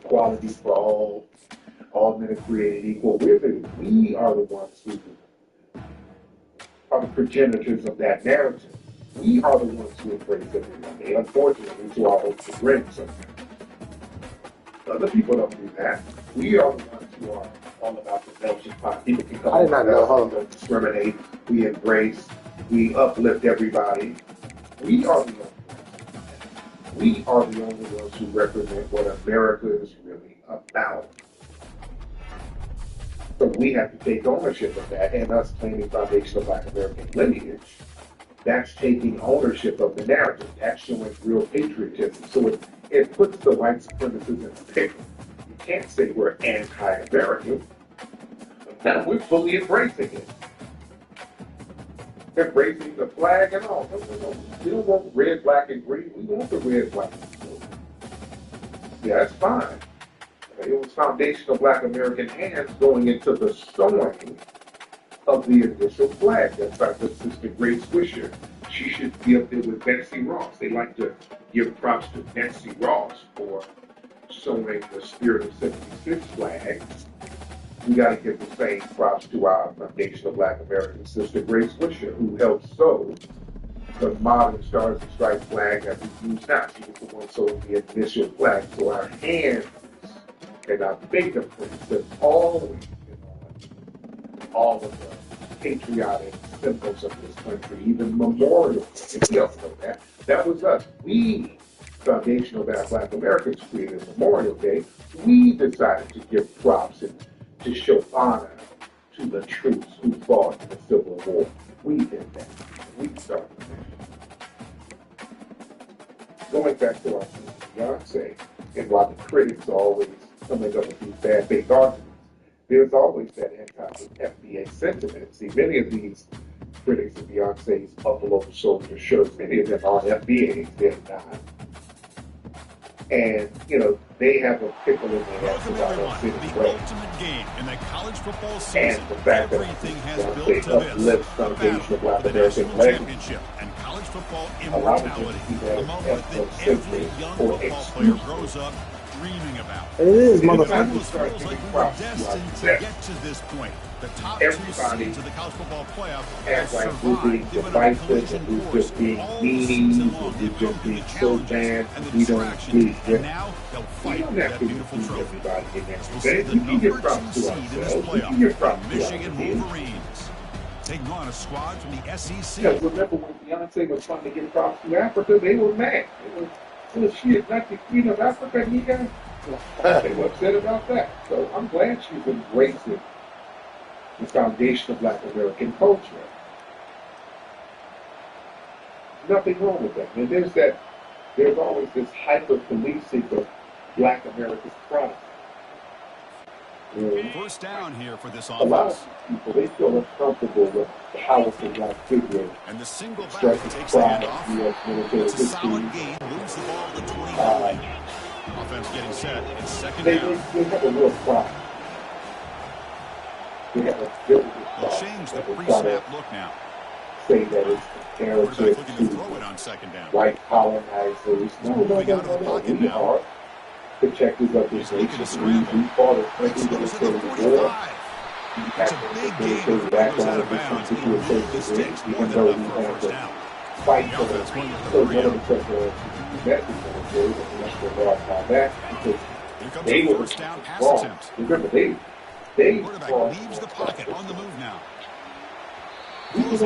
equality for all men are created equal. We are the ones who are the progenitors of that narrative. We are the ones who embrace everyone. They unfortunately to our own chagrin sometimes. Other people don't do that. We are the ones who are all about the melting pot. People can come I did not know. we don't discriminate. We embrace. We uplift everybody. We are the only ones. We are the only ones who represent what America is really about. So we have to take ownership of that, and us claiming foundational Black American lineage, that's taking ownership of the narrative. That's showing real patriotism. So it puts the white supremacists in the picture. You can't say we're anti-American. Now we're fully embracing it. Embracing the flag and all. No. We don't want red, black, and green. We want the red, black, and blue. Yeah, that's fine. It was foundational Black American hands going into the sewing of the initial flag. That's like the Sister Grace Swisher. She should be up there with Betsy Ross. They like to give props to Betsy Ross for sewing the Spirit of 76 flag. We got to give the same props to our foundational Black American Sister Grace Swisher, who helped sew the modern Stars and Stripes flag that we use now. She was the one sewing the initial flag. So our hands and our fingerprints have always been on all of the patriotic symbols of this country, even Memorial Day. If you don't know that, that was us. We, foundational Black Americans, created Memorial Day. We decided to give props and to show honor to the troops who fought in the Civil War. We did that. We started that. Going back to our Beyonce, and while the critics are always coming up with these bad faith arguments, there's always that anti-FBA sentiment. See, many of these critics of Beyonce's Buffalo Soldier shirts, many of them are FBAs, they're not. And, they have a pickle in their ass about us in the ultimate game in the college football season. And the fact everything that has built to this. Uplifts foundation of Black American legend. And college football Allows immortality. us to see that A moment that every young football player grows up dreaming about. It is, It motherfucker. almost feels like we were destined to get to this point. The top two seeds of the college football playoff have As like we're being survived, given a divisive and collision we're course just being all mean, season long. we're They've just been being the so challenges bad, and the we don't distractions, do and now they'll We fight don't for have that to beautiful include trophy. everybody in there. We'll see the We can give number props two to seed in this ourselves. We can playoff, give the props to Michigan ourselves. Wolverines, taking on a squad from the SEC. Because remember when Beyonce was trying to give props to Africa, they were mad. She is not the queen of Africa, nigga. They were upset about that. So I'm glad she's embracing the foundation of Black American culture. Nothing wrong with that. And there's always this hyper-policing of Black America's pride. First down here for this A lot offense. of people, they feel uncomfortable with powerful Black figures And the single back striking takes the pride handoff. in U.S. military It's a solid history. gain, moves the ball to the 20-yard line. Offense getting set. It's second They down. have a real pride. They have a very good They'll pride. change the They try to pre-snap look now. say that it's Quarterback comparative looking to to throw it on second down. white colonizers. No. Moving out of the pocket We now. are protectors of this He's looking to nation. scramble. We fought Breaks every loose at the military war. 45. It's a big gain before he goes out of bounds. It'll move the sticks more even than though enough we for a had first to down. fight The for offense going with the so 3 none of out. us had to that military, and that's what brought time back because Here comes they a were first down pass wrong. attempt. Remember, they Quarterback fought leaves the pocket on the move now. I was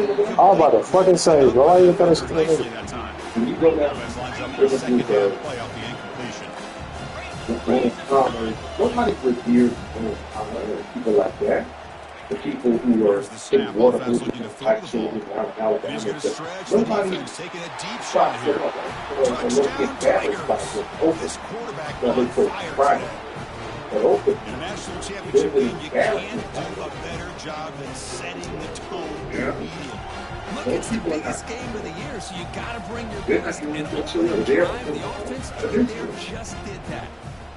about to fucking say, bro, why you gotta steal Nicely it? that time. when you go down Offense lines up for a second down play off the incompletion. nobody reveres people like that. The people who are There's the snap. in water Offense looking to throw the children ball. out of Alabama. He's going to stretch the Nobody defense, taking a deep shot shots here. them up or look Touchdown embarrassed by Tigers. them. Open. This quarterback Now they on put fire pride. today. But open. In a national championship game, you can't do a better job than setting the tone immediately. Look, it's the biggest game of the year, so you got to bring your They're best. not And doing hopefully it. the They're drive, the offense, they're they just did that.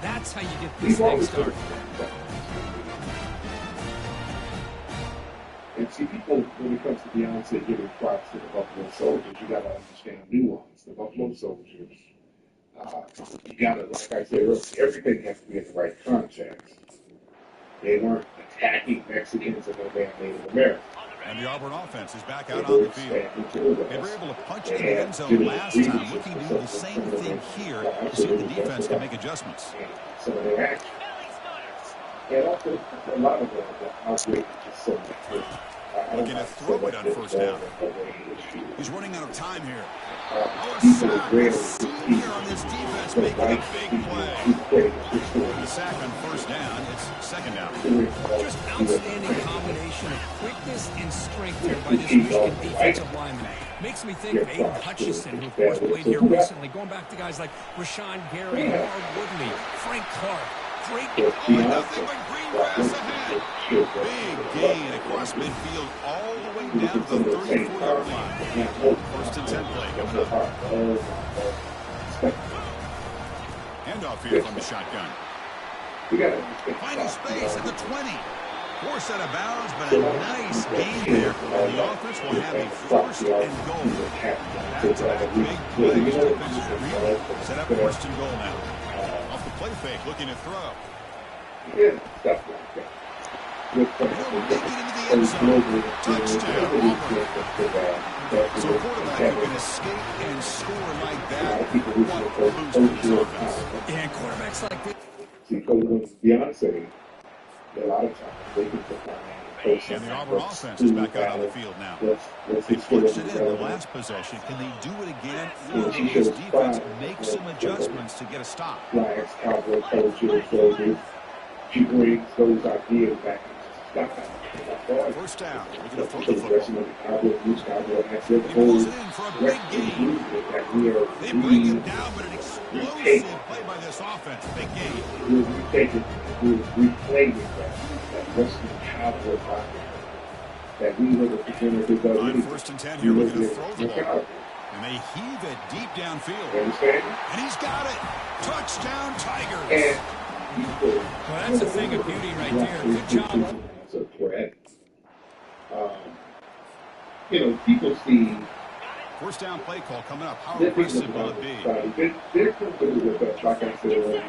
That's how you get this We've thing always started. And see, people, when it comes to Beyonce giving props to the Buffalo Soldiers, you got to understand nuance. The Buffalo Soldiers You got to, like I said earlier, everything has to be in the right context. They weren't attacking Mexicans and no damn Native Americans. And the Auburn offense is back out on the field. They were able to punch it in the end zone last time, looking to do the same thing here to see if the defense can make adjustments. Some of their action. And also, a lot of them are outrageous to some degree. Looking to throw it on first down. He's running out of time here. People Senior on this defense making a big play. The sack on first down. It's second down. Just outstanding combination of quickness and strength here by this Michigan defensive lineman. Makes me think of Aiden Hutchinson, who of course played here recently, going back to guys like Rashawn Gary, Mark Woodley, Frank Clark. Great. Nothing but green grass ahead. Big gain across midfield all the way down to the 34-yard line. First and 10 play coming up. Handoff here from the shotgun. Finding space at the 20. Forced out of bounds, but a nice gain there. And the offense will have a first and goal. That's a big play. This defensive really set up first and goal now. Off the play fake, looking to throw. Yeah, stuff like that. He'll make it into the end zone. Touchdown, Auburn. So a quarterback who can escape and score like that, what a boost for this offense. Yeah, quarterbacks like this. See, Coach Beyonce, a lot of times they can perform. And the Auburn offense is back out on the field now. They punched it in the last possession. Can they do it again? Or will this defense make some adjustments to get a stop? Lions, Cowboy coaches, so she brings those ideas back into style. First down. We're going to throw the football. He pulls it in for a big gain. They bring him down, but an explosive play by this offense. Big gain. We're replaying that Western Cowboy pocket that we were the presenters of. On first and 10 here, we're going to throw the ball. And they heave it deep downfield. And he's got it. Touchdown, Tigers. Well, that's a thing of beauty right there. Good job. That's a threat. People see. First down play call coming up. How aggressive will it be? They're considered with that, like I said earlier,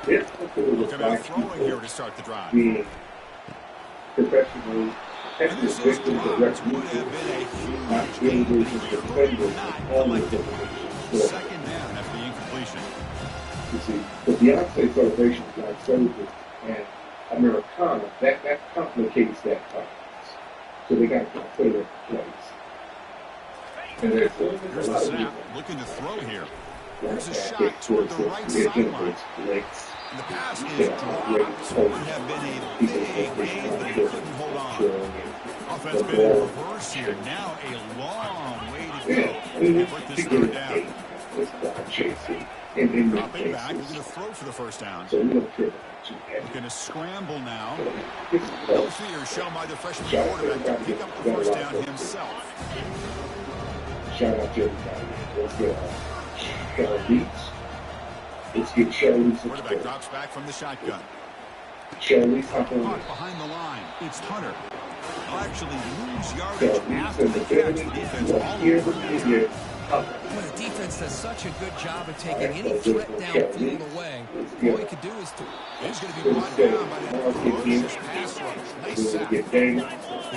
they're considered with Looking at throwing here to start the drive. Being professional. And this is dropped. Would have been a huge defenders. Second down after the incompletion. You see, the Beyonce celebration like soldiers and Americana, that complicates that process. So they got to put it in place. And here's the snap, looking to throw here. Here's a shot toward the right sideline. And the pass is dropped. Would have been a big gain, but he couldn't hold on. Offense been in reverse here. Now a long way to go to put this third down. Dropping back, he's going to throw for the first down. Looking to scramble now. No fear shown by the freshman quarterback to pick up the first down himself. Shout out to everybody. Let's get beats. Let's get Shirley. Quarterback drops back from the shotgun. Shirley, caught behind the line. It's Hunter. He'll actually lose yardage after the catch. The defense all over him. Well, the defense does such a good job of taking any threat downfield away. All he could do is to... He's going to be brought down by that ferocious pass rush. Nice sack. They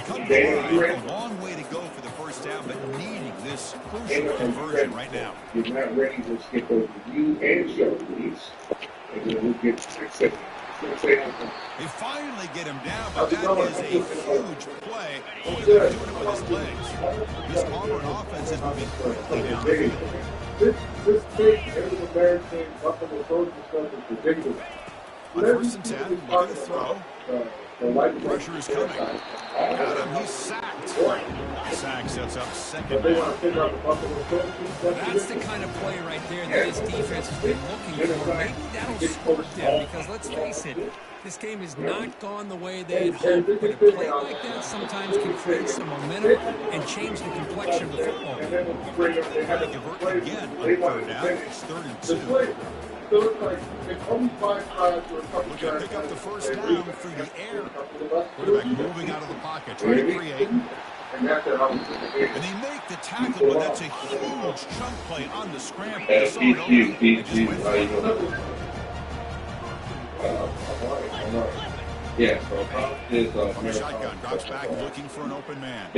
come a long way to go for the first down, but needing this crucial conversion right now. You're not ready to skip over you and Shirley. And then we'll get 6 seconds. They finally get him down, but that is a huge play. Boy, they're doing it with his legs. This Auburn offense is moving quickly down the field. This big, every American Buffalo Soldier stuff is ridiculous. On first and 10, looking to throw. Pressure is coming. Got him, he's sacked. The sack sets up second down. That's the kind of play right there that this defense has been looking for. Maybe that'll spark them, because let's face it, this game has not gone the way they had hoped. But a play like that sometimes can create some momentum and change the complexion of the football game. Convert again on third down. It's 3rd and 2. Looking to pick up the first down through the air. Quarterback moving out of the pocket, trying to create. And they make the tackle, but that's a huge chunk play on the scramble. They saw it open and just went for it. On the shotgun, drops back looking for an open man.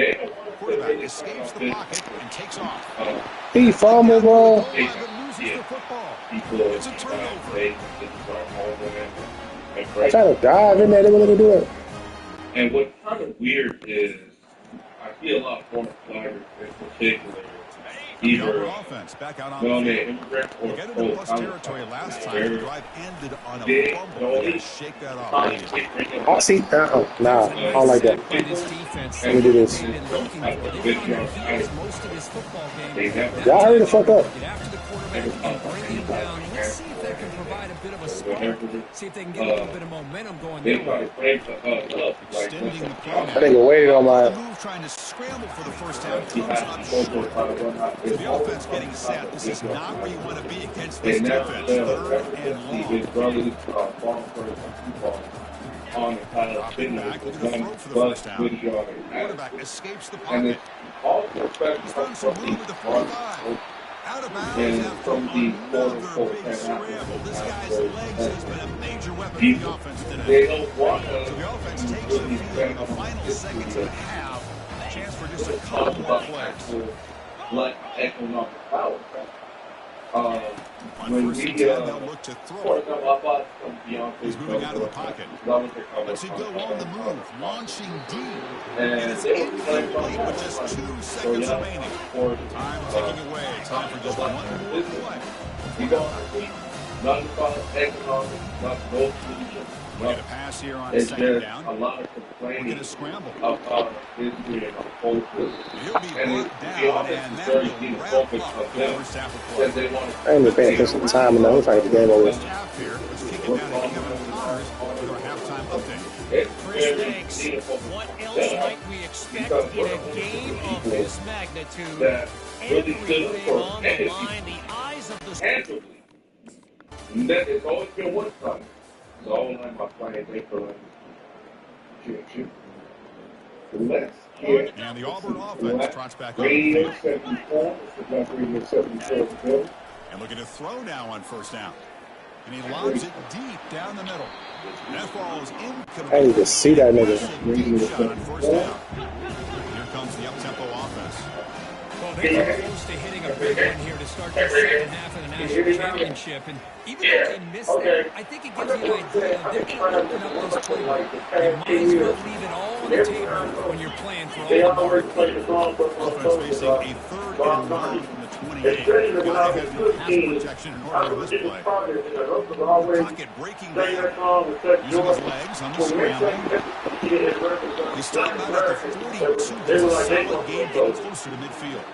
Quarterback escapes the pocket and takes off. He fumbled, bro. Loses the football. It's a turnover. I tried to dive in there. They wouldn't do it. And what's kind of weird is I see a lot of former flaggers in particular. Either offense back out on the field. They got into plus territory last time. The drive ended on a fumble. They got to shake that off. Oh, see, nah, I don't like that. Let me do this. Y'all hurry the fuck up. Get after the quarterback and bring him down. Let's see if they can provide a bit of a spark. See if they can get a little bit of momentum going their way. Extending the play. I think I waited on my. Move trying to scramble for the first down. Comes up short. The offense getting set. This is not where you want to be against this defense. Third and long. Dropping back, looking to throw for the first down. Quarterback escapes the pocket. He's found some room with the 45. Out of bounds after another big scramble. This guy's legs has been a major weapon for the offense today. So the offense takes the field in the final seconds of the half. Chance for just a couple more plays. On first and 10, they'll look to throw. He's moving out of the pocket. Lets it go on the move, launching deep. And it's incomplete with just 2 seconds remaining. Time ticking away. Time for just one more play. We're going to pass here on second down. We're going to scramble. He'll be brought down, and that will wrap up the first half of play. I ain't been paying attention to the time enough. We're trying to get the game over with. First half here. Let's kick it down to Kevin Connors with our halftime update. Chris, thanks. What else might we expect in a game of this magnitude? Everything on the line, the eyes of the... It's always been one side. So all like my playing paper. Let's get and the Auburn offense trots back up. Radio 74. Radio 74. And looking to throw now on first down. And he lobs it deep down the middle. That falls incomplete. I need to see that nigga. Deep shot on first down. Here comes the up-tempo offense. Well, they were close to hitting a big one here to start the second half of the national championship. And even though they missed that, I think it gives you an idea that they're going to open up this playbook. You might as well leave it all on the table when you're playing for all the mark. Offense facing a third and long from the 28. Got to have your pass protection in order to this play. Pocket breaking down. Using his legs on the scramble. He stopped out at the 42. There's a solid game getting closer to midfield.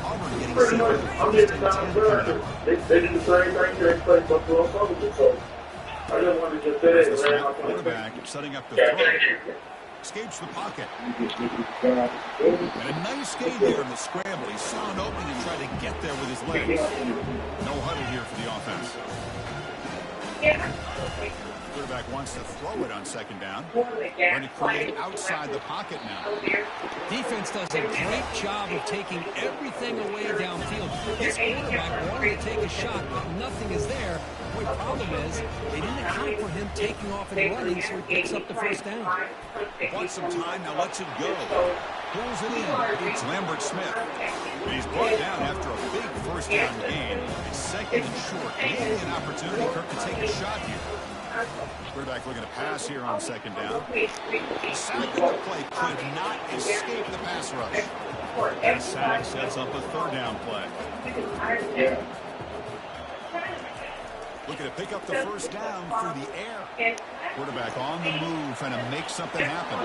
Auburn getting set for the first and 10 coming up. They did the same thing here in place up to Republican, so I just wanted to just say There's the it. snap. Quarterback setting up the throw. Escapes the pocket. And a nice gain there in the scramble. He saw an opening and tried to get there with his legs. No huddle here for the offense. Quarterback wants to throw it on second down. Going to create outside the pocket now. Defense does a great job of taking everything away downfield. This quarterback wanted to take a shot, but nothing is there. The only problem is they didn't account for him taking off and running, so he picks up the first down. Wants some time, now lets it go. Pulls it in. It's Lambert Smith. And he's brought down after a big first down gain. It's second and short. Maybe an opportunity, Kirk, to take a shot here. Quarterback looking to pass here on second down. The sack of the play could not escape the pass rush. That sack sets up a third down play. Looking to pick up the first down through the air. Quarterback on the move, trying to make something happen.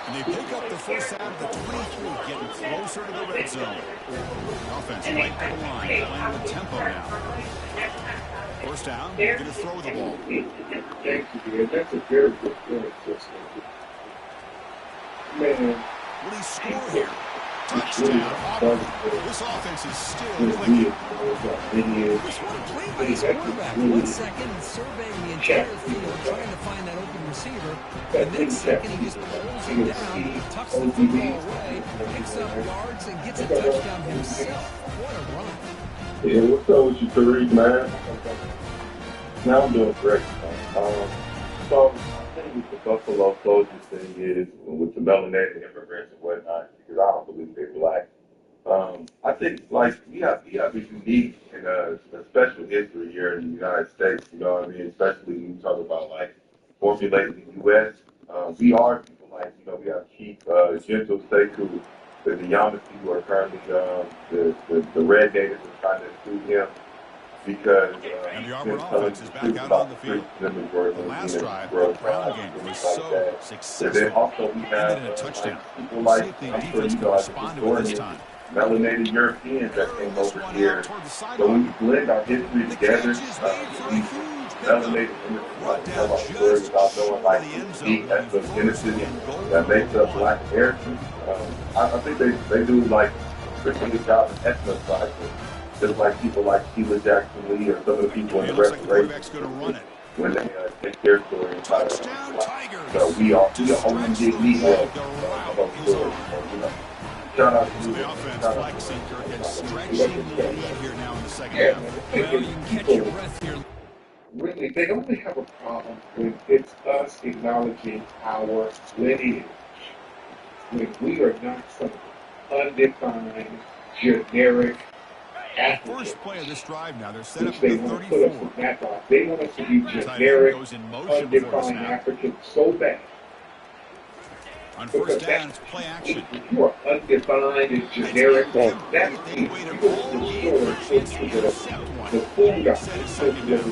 And they pick up the first down at the 23, getting closer to the red zone. Offense right to the line, playing with tempo now. First down, they're going to throw the ball. That's a very good point. Man. Will he score here? Touchdown, Auburn. This offense is still clicking. Just what a play by his quarterback. 1 second, he's surveying the entire field, trying to find that open receiver. The next second, he just pulls him down, tucks the football away, picks up yards, and gets a touchdown himself. What a run. Yeah, what's up with you, Tariq, man? Now I'm doing great. So I think the Buffalo Soldiers thing is with the melanated immigrants and whatnot, because I don't believe they're black. I think like we have a unique and a special history here in the United States. You know what I mean? Especially when you talk about like formulating the U.S. We are people like we have Chief Gentle Sekou, the Yamasee, who are currently the Red Natives are trying to sue him because and the Auburn offense is back out on the field. The last drive, the Brown game was so successful. And then also we have ended in a touchdown. people We'll like see if the defense can respond to it this time. melanated Europeans that came over here. So when we blend our history together, these melanated immigrants like tell our stories about knowing like deep ethnogenesis that makes up Black Americans. I think they do like a pretty good job of ethnocizing, just like people like Sheila Jackson Lee or some of the people in the Restoration when they take their story and try to so we only did Negro stories. Shout out to the offense flexing and stretching the lead here now in the second half. Well, you can catch your breath here. Really, they only have a problem when it's us acknowledging our lineage. When we are not some undefined, generic African. First play of this drive now, they're set up They at the want to put us 34. in that box. They want us to be generic, undefined African so bad. On first down, it's play action. If you are undefined and generic, that means you go to the store and the food guy is a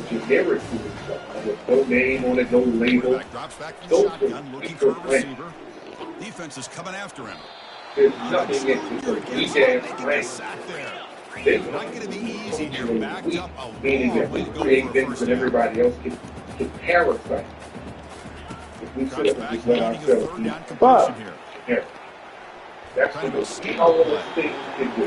generic food stuff with no name on it, no label. Quarterback drops back from the shotgun, looking for a receiver. Defense is coming after him. There's nothing in it. It's a weak-ass range. They're not going to be easy here. Backed up a meaning that we create things that everybody else can parasite. If we sit up and just let ourselves be that's the most powerful thing we can do.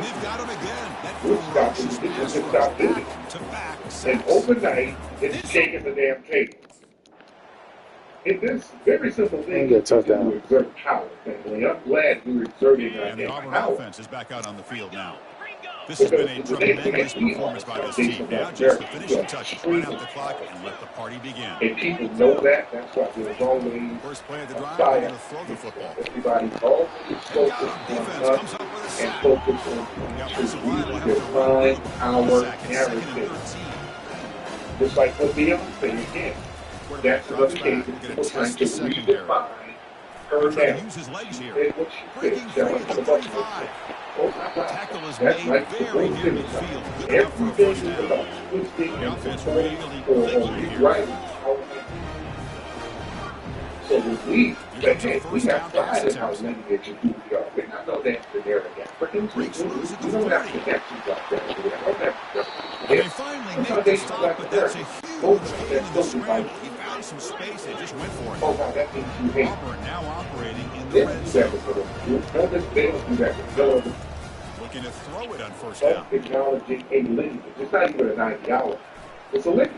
We'll stop it. We just stop doing it. And overnight, it's shaking the damn table. In this very simple thing, to exert power, family. I'm glad we're exerting our and the Auburn power. offense is back out on the field now. This has been a tremendous performance by this team. Now just the finishing touches, run out the clock, and let the party begin. And people know that. That's why there's always First play of the drive, fire. they're going to throw the football. Everybody's always focused on us and focused on define our narrative. Just like what Beyonce again. That's another case of people trying to redefine her narrative. Use his legs here. And what she Breaking said, free at the 35. Tackle is made very near midfield. Good enough for a first down. The offense really quickly here. Right. So we have pride in our lineage and who we are. We're not no damn generic Africans. We don't have connections like that. We don't have They finally make the stop, but that's a huge gain in the scramble. He found some space and just went for it. Oh, God, that means you hate. Auburn now operating in the They red don't do zone. that for them. They don't do that for them. Looking to throw it on first down. That's acknowledging a lineage. It's not even a 90-hour. It's a lineage.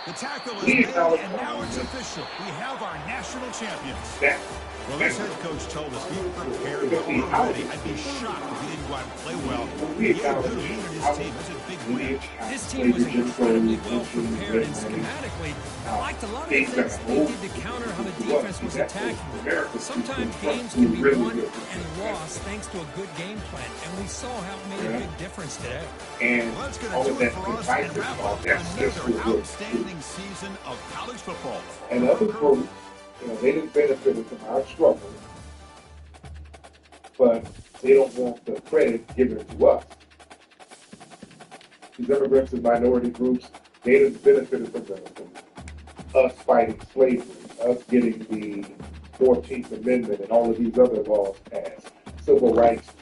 The tackle is made, and now it's official. We have our national champions. Well, this head coach told us we were prepared, but we were ready. I'd be shocked if he didn't go out and play well. He had a good leader in his team. It was a big win. This team was incredibly well prepared, and schematically, like a lot of things they did to counter how the defense was attacking. Sometimes games can be won and lost thanks to a good game plan, and we saw how it made a big difference today. And Well, that's going all to of do it that for us combined and wrap up another outstanding season of college football. and other groups, they didn't benefit from our struggle, but they don't want the credit given to us. These immigrants and minority groups, they didn't benefit from us fighting slavery, us getting the 14th Amendment and all of these other laws passed, civil rights.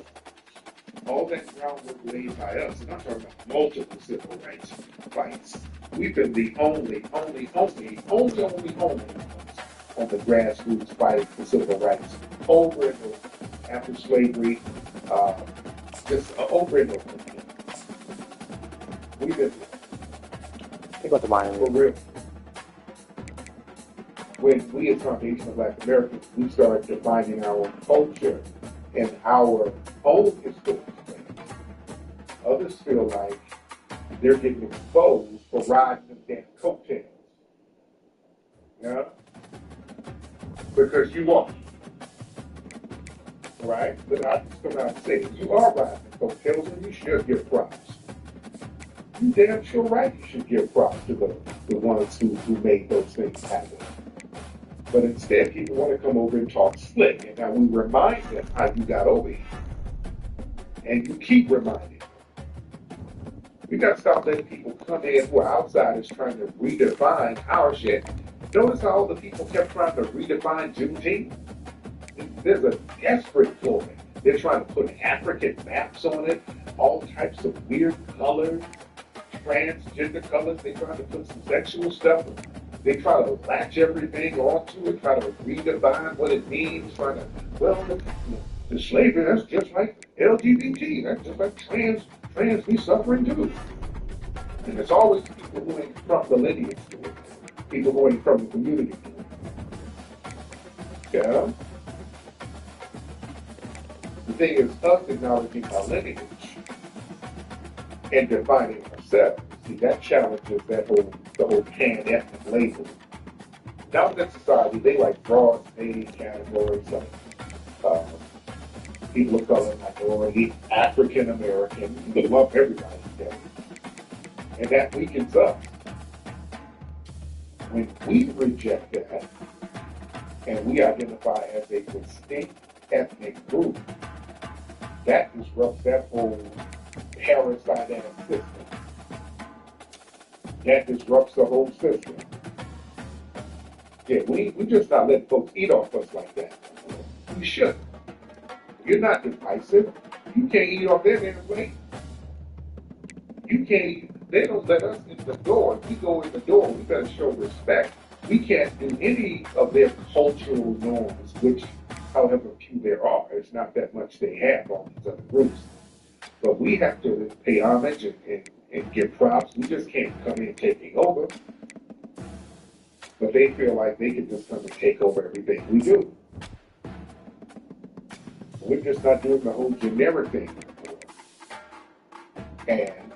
All that groundwork laid by us, and I'm talking about multiple civil rights fights. We've been the only on the grassroots fight for civil rights over and over after slavery, just over and over again. We've been They go to Miami. for real. When we as foundational Black Americans, we start defining our own culture and our own history, others feel like they're getting exposed for riding them damn coattails. Yeah? Because you are. Right? But I just come out and say, you are riding the coattails and you should give props. You damn sure right you should give props to the ones who made those things happen. But instead, people want to come over and talk slick. And now we remind them how you got over here. And you keep reminding them. We got to stop letting people come in who are outsiders trying to redefine our shit. Notice how all the people kept trying to redefine Juneteenth? There's a desperate for it. They're trying to put African maps on it, all types of weird colors, transgender colors. They try to put some sexual stuff. They try to latch everything onto it, try to redefine what it means, trying to, well, the slavery, that's just like LGBT, that's just like trans be suffering too. And it's always people who ain't from the lineage to it, people who ain't from the community to it. Yeah? The thing is, us acknowledging our lineage and defining ourselves. See, that challenges the whole pan-ethnic label. Now in society, they like broad stating categories like people of color, minority, African American. You can lump everybody together. And that weakens us. When we reject that and we identify as a distinct ethnic group, that disrupts that whole parasitic system. That disrupts the whole system. Yeah, we just not letting folks eat off us like that. We shouldn't. You're not divisive. You can't eat off them anyway. You can't. They don't let us in the door. If we go in the door, we better show respect. We can't do any of their cultural norms, which, however few there are, it's not that much they have on these other groups. But we have to pay homage and give props. We just can't come in taking over. But they feel like they can just come and take over everything we do. We're just not doing the whole generic thing anymore. And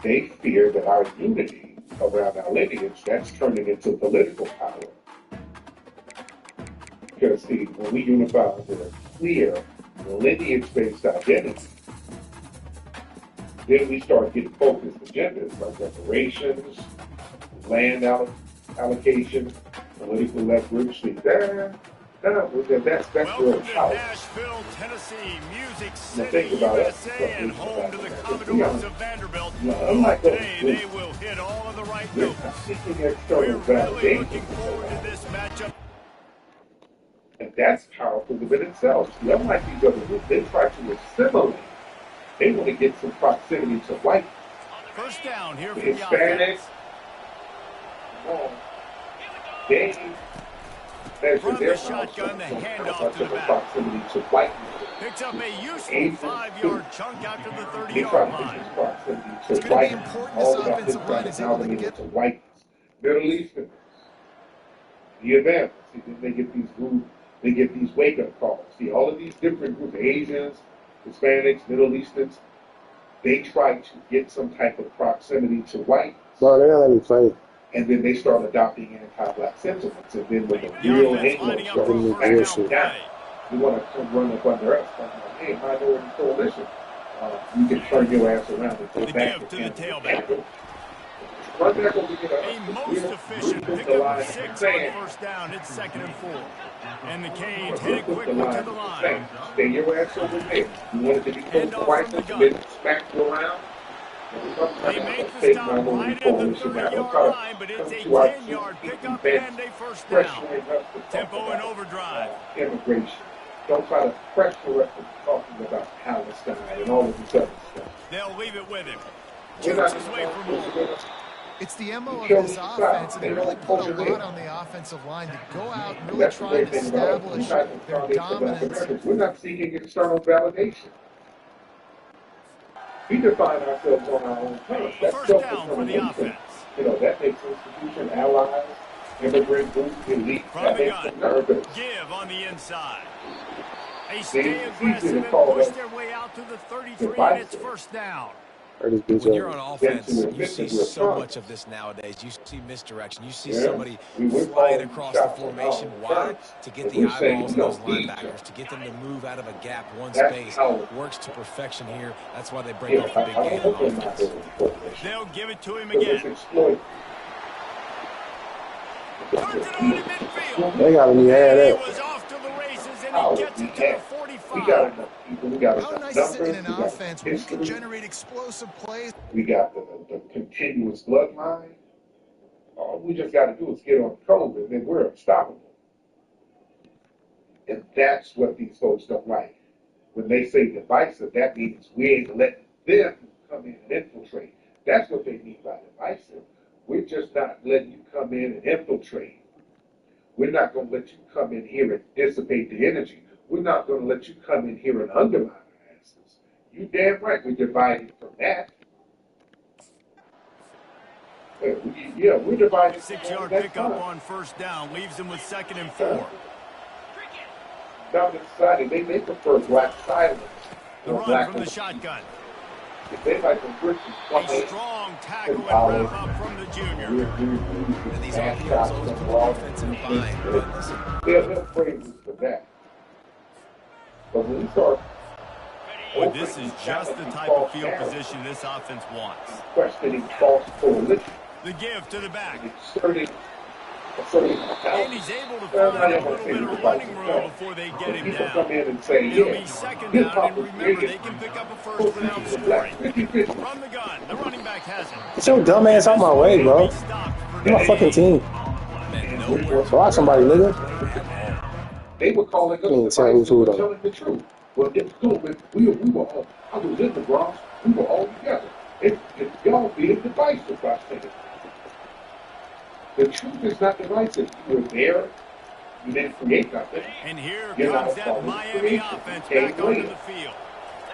they fear that our unity around our lineage, that's turning into political power. Because, see, when we unify under a clear lineage-based identity, then we start getting focused agendas like reparations, land allocation, political leverage. See, that's real power. Nashville, Tennessee, Music Now City, think about USA, it. and home to the Commodores of Vanderbilt. Unlike those Today, groups, they will hit all of the right we're notes. not seeking We're external really looking validation. forward to this matchup. And that's powerful within itself. See, unlike these other groups, they try to assimilate. They want to get some proximity to white. First down here The for the Hispanics, offense. they measure From their the shotgun, the handoff much to the of a back. proximity to white. Picks up a useful Asians, 5-yard chunk out to the They 30-yard try to line. get this proximity It's to gonna be white. important All this about this offensive line is able to amalgamated get- to whiteness. Middle Easterners, the events. See, then they get these wake-up calls. See, all of these different groups, Asians, Hispanics, Middle Easterns, they try to get some type of proximity to white. Bro, they don't let me play. And then they start adopting anti-black sentiments. And then when the The real offense Anglo lining up for a starts first backing down down, play. you want to come run up under us. Like, hey, minority coalition, you can turn your ass around and go The back give to and the tailback. run back over here. A most efficient pickup of 6 on first down. It's 2nd and 4. And the Canes headed quickly to the line. Stay your ass over there. You wanted to be close Hand to off white, from the and gun. then smack you around. They make the stop right at the 30-yard line, but it's a 10-yard pickup and a first down. Tempo and overdrive. Immigration. Don't try to pressure us with talking about Palestine and all of this other stuff. They'll leave it with him. We're not Jukes his way for more. It's the MO of this offense, and they really put a lot on the offensive line to go out and really try to establish their dominance. We're not seeking external validation. We define ourselves on our own terms. That's first down for the offense. You know, that makes institution, allies, immigrant groups, elite. From the gun, give on the inside. They stay aggressive and push their way out to the 33, and it's first down. When you're on offense, you see so much of this nowadays. You see misdirection. You see somebody flying across the formation. Why? To get the eyeballs of those linebackers, to get them to move out of a gap one space. Works to perfection here. That's why they break off the big game on offense. They'll give it to him again. Turns it on in midfield. They got him. He had He that. was off to the races, and he gets it to the 45. How nice is it in an offense when you can generate explosive plays? We got the continuous bloodline. All we just got to do is get on code, and then we're unstoppable. And that's what these folks don't like. When they say divisive, that means we ain't letting them come in and infiltrate. That's what they mean by divisive. We're just not letting you come in and infiltrate. We're not going to let you come in here and dissipate the energy. We're not going to let you come in here and undermine our answers. You damn right we're dividing from that. Yeah, we're dividing. 6-yard pickup on first down leaves them with 2nd and 4. Down inside, they prefer black silence. The run from the shotgun. If they like a A strong tackle and wrap up from the junior. And these RPOs always put the offense in a bind. But listen, they'll praise us for that. But when we start, Boy, this is just the type of field position this offense wants. Questioning false correlation. The give to the back. And he's able to find a little bit of running room before they get him down. It'll be 2nd down, and remember, they can pick up a first without scoring. From the gun, the running back has it. Get your dumb ass out my way, bro. You're my fucking team. Watch somebody, nigga. They were calling us telling the truth. Well, it's cool, but we were all, I was in the Bronx, we were all together. It's y'all being divisive by saying it. The truth is not divisive. You were there, you didn't create nothing. And here comes that Miami offense back onto the field.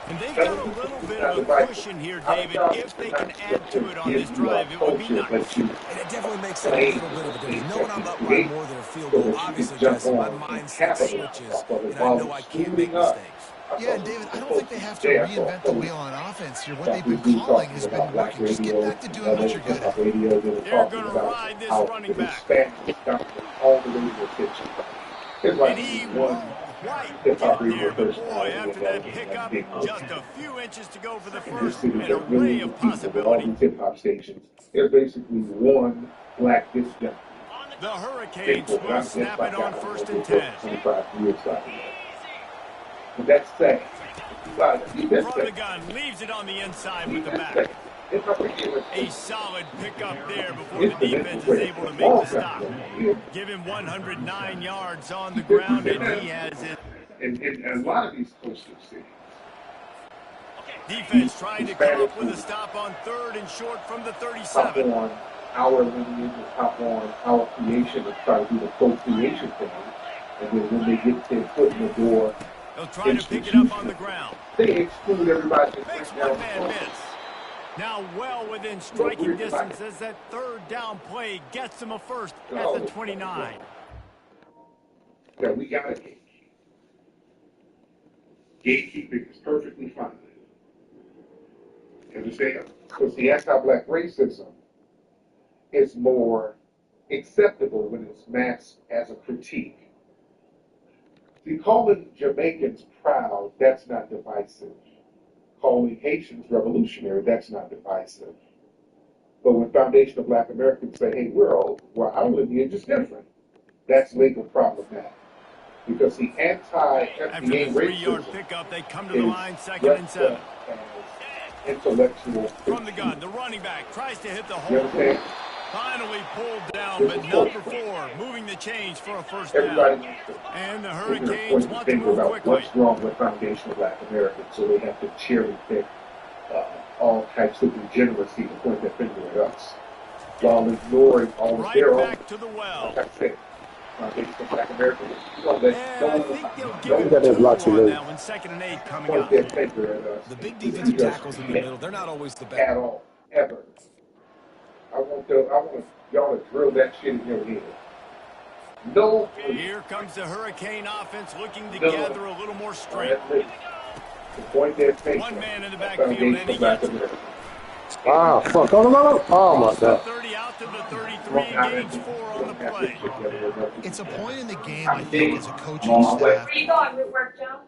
And they've got a little bit of a cushion here, David. If they can add to it on this drive, it would be nice. and it definitely makes it a little bit of a difference. Knowing I'm up by more than a field goal, obviously, Jesse, my mindset switches, and I know I can't make mistakes. Yeah, and David, I don't think they have to reinvent the wheel on offense here. What they've been calling has been working. Just get back to doing what you're good at. They're going to ride this running back. And he won't quite get there, but boy, after that pickup, just a few inches to go for the first, an array of possibilities. Hip-hop stations. There's basically one black disc jump. The Hurricanes will snap it on 1st and 10. 25 years ago. But that's second. From the gun, leaves it on the inside with the back. A solid pickup there before the defense is able to make the stop. Give him 109 yards on the ground, and he has it. In a lot of these coastal cities. Defense trying to come up with a stop on 3rd and short from the 37. Top on our lineage, top on our creation, and try to do the co-creation thing. And then when they get their foot in the door, they'll try to pick it up on the ground. They exclude everybody. Makes one-man miss. Now well within striking distance as that 3rd down play gets them a first at the 29. Yeah, we got to gatekeep. Gatekeeping is perfectly fine. You understand? Because the anti-black racism is more acceptable when it's masked as a critique. See, calling Jamaicans proud, that's not divisive. Calling Haitians revolutionary, that's not divisive. But when foundational black Americans say, hey, our lineage is different, that's legal problematic. Because the anti-FBA after the 3-yard racism pickup, they come to the line 2nd and 7. Intellectual. From the gun, the running back tries to hit the You hole. understand? Finally pulled down, but not before moving the chains for a first down. And the Hurricanes want to move quickly. What's wrong with foundational black Americans? So they have to cherry pick all types of degeneracy to point their finger at us. while ignoring all Right their own. back to the well. Like I said, Black Americans, Yeah, I think they'll give Don't him get his blocks 2 on late. that one. 2nd and 8 coming point up. their finger at us. The big defensive tackles in the middle, they're not always the best. At all, ever. I want y'all to drill that shit in your head. No. Here comes the Hurricane offense looking to gather a little more strength. The point their finger. One man in the backfield, and he gets it. Ah, fuck. Go. Oh, my Across the God. 30 out to the 33, engage 4 on the play. It's a point in the game, I think, as a coaching staff. Where you going, Root Work Joe?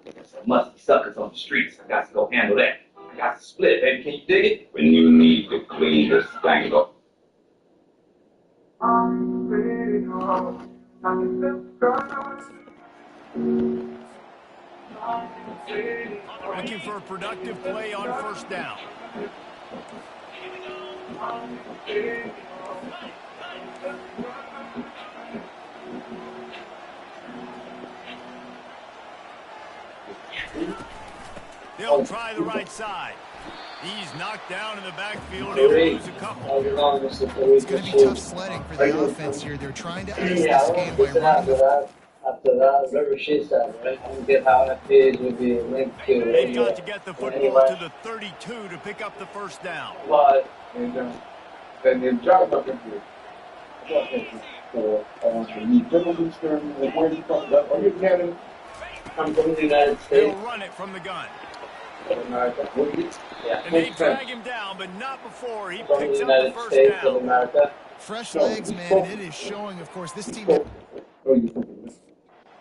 Musty suckers on the streets. I got to go handle that. I got to split, baby. Can you dig it? When you need to clean this thing up. Looking for a productive play on 1st down. They'll try the right side. He's knocked down in the backfield. He'll lose a couple. It's going to be tough sledding for the offense here. They're trying to ice this game by running the After that, whatever she said, right? I don't get how FPAs would be linked to They've got to get the football to the 32 to pick up the 1st down. But And then John up in here. For the Middle Eastern, where he comes up. Are you Canada? I'm from the United They'll States. run it from the gun. Yeah. And they drag him down, but not before he From the picks up the United 1st States of down. America. fresh legs, man. It is showing, of course, this team. Oh, you from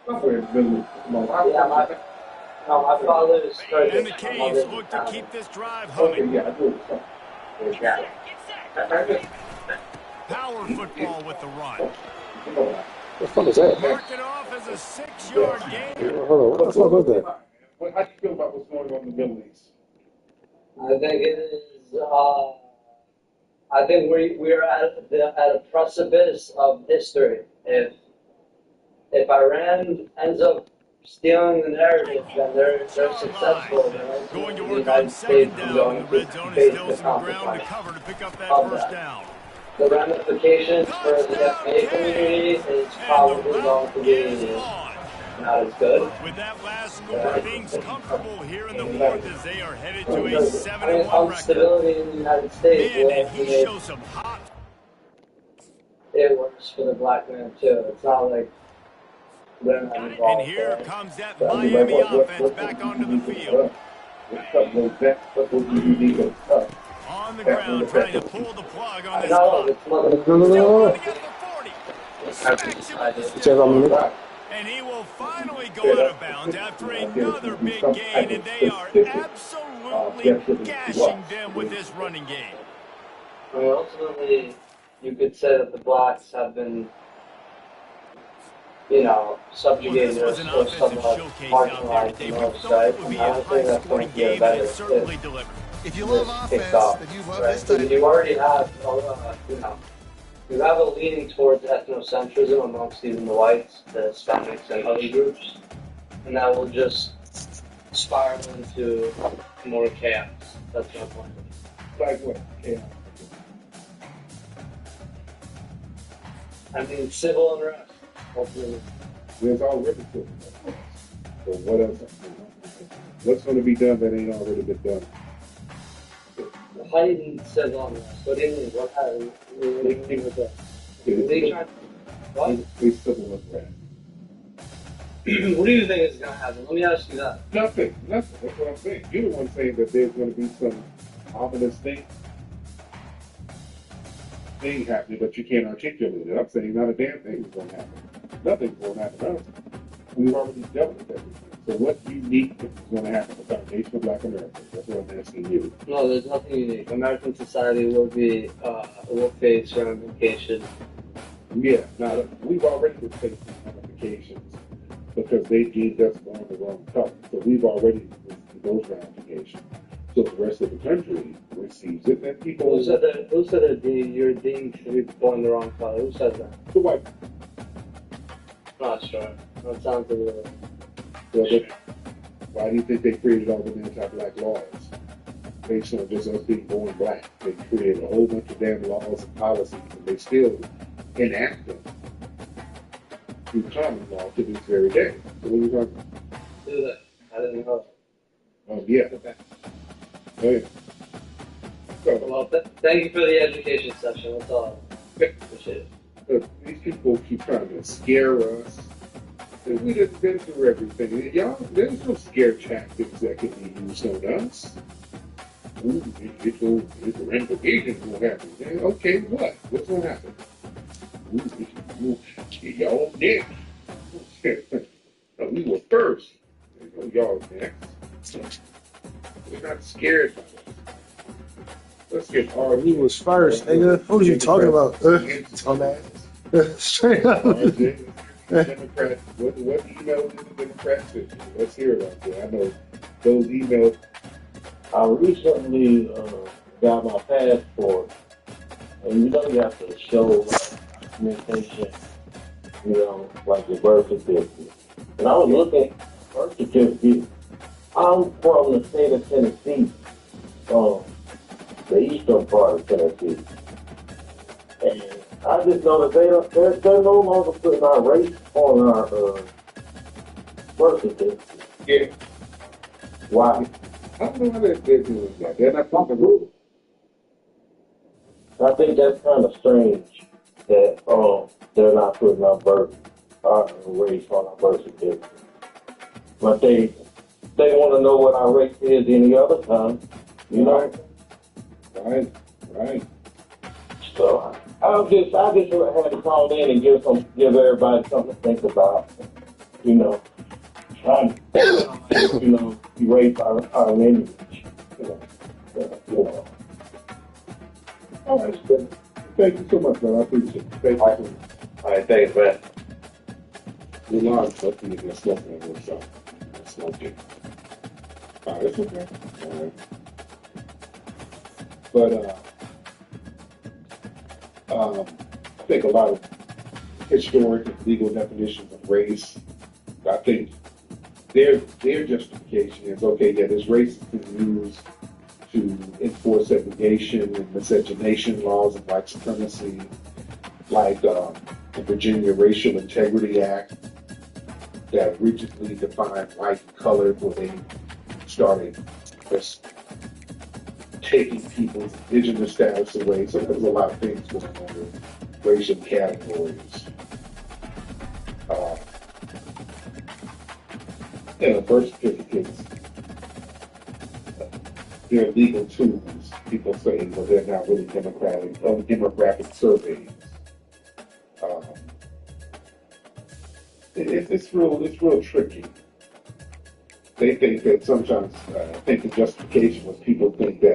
somewhere in the middle. Yeah, my father is Turkish. And the My Canes mother's look to Italian. keep this drive Okay, humming. yeah, I do it. Yeah. Power football with the run. What the fuck is that? Mark it off as a 6-yard gain. Hold on. What the fuck was that? How do you feel about what's going on in the Middle East? I think it is. I think we're at a precipice of history. If Iran ends up stealing the narrative, then they're successful. Right? Going to The work United on States 2nd is down. going The to red zone is face still the some ground to consequence cover to pick up that of 1st that. down. The ramifications for the FBA community is probably going to be not as good. With that last score, things comfortable here in the 4th as they are headed to a Because, 7-1 record. instability in the United States Man, will did he make show some hot. it worse for the black man too. It's not like they're not involved. And here right? comes that Miami offense back onto the field. On the ground, trying to pull the plug on this No, clock. it's not. Still running at the 40. Smacks it with the Check stick. on me. And he will finally go out of bounds after another big gain, and they are absolutely gashing them with this running game. I mean, ultimately, you could say that the blacks have been, Well, subjugated this was an or offensive somewhat showcase out there marginalized today. in We those thought right? it would be And I a don't think that's going high-scoring to get game, better and it certainly if delivered. If you love this offense, kicks off. then you love Right? this Because type. you already have, you have a leaning towards ethnocentrism amongst even the whites, the Hispanics, and other groups, and that will just spiral into more chaos. That's my point. Like what? Yeah. I mean, civil unrest. Ultimately. There's already civil unrest. So what else? What's going to be done that ain't already been done? How do you mean civil unrest? What do you mean? What do you mean with that? They try. What? It's civil unrest. What do you think is going to happen? Let me ask you that. Nothing. That's what I'm saying. You're the one saying that there's going to be some ominous thing happening, but you can't articulate it. I'm saying not a damn thing is going to happen. Nothing's going to happen. We've already dealt with everything. So what unique is going to happen with our nation of Black Americans? That's what I'm asking you. No, there's nothing unique. American society will face ramifications. Yeah, now we've already been facing ramifications because they deemed us on the wrong color. So we've already received those ramifications. So the rest of the country receives it, and people. Who said that you're deemed to be born the wrong color? Who said that? The white. Not sure. That sounds a little. Why do you think they created all the anti-black laws? based on just us being born black. They created a whole bunch of damn laws and policies, and they still enact them through common law to this very day. So what are you talking about? Do that. I didn't know. Yeah. Okay. Oh, yeah. So, Well, thank you for the education session. That's all. Appreciate it. these people keep trying to scare us. And we done been through everything. Y'all, there's no scare tactics that can be used on us. Ooh, it's the ramifications gonna happen. Yeah, okay, what? What's gonna happen? Ooh, y'all next. No, we were first. Y'all next. We're not scared by it. Let's get hard. He was first, nigga. Who was you talking about? Dumbass. Straight up. Democrats, what emails did the Democrats send you? Let's hear about that. I know those emails. I recently got my passport, and you have to show documentation, like your birth certificate. And I was looking at birth certificate. I'm from the state of Tennessee, the eastern part of Tennessee, and I just know that they're no longer putting our race on our birth certificate. Yeah. Why? I don't know how they're doing that. They're not following the rules. I think that's kind of strange that they're not putting our race on our birth certificate. But they want to know what our race is any other time, Right. So I just had to call in and give everybody something to think about. Trying to erase our lineage. All right, good. Thank you so much, man. I appreciate it. Thank you. All right, thanks, man. You're lying, but you're going to smoke on your shot. Smoke it. All right, it's okay. All right. But, I think a lot of historic and legal definitions of race, I think their justification is, okay, yeah, this race has been used to enforce segregation and miscegenation laws and white supremacy, like the Virginia Racial Integrity Act that rigidly defined white and colored, where they started just taking people's indigenous status away. So there's a lot of things going on with racial categories. Birth certificates, they're legal tools. People say, well, they're not really demographic surveys. It's real tricky. They think that sometimes, I think the justification was people think that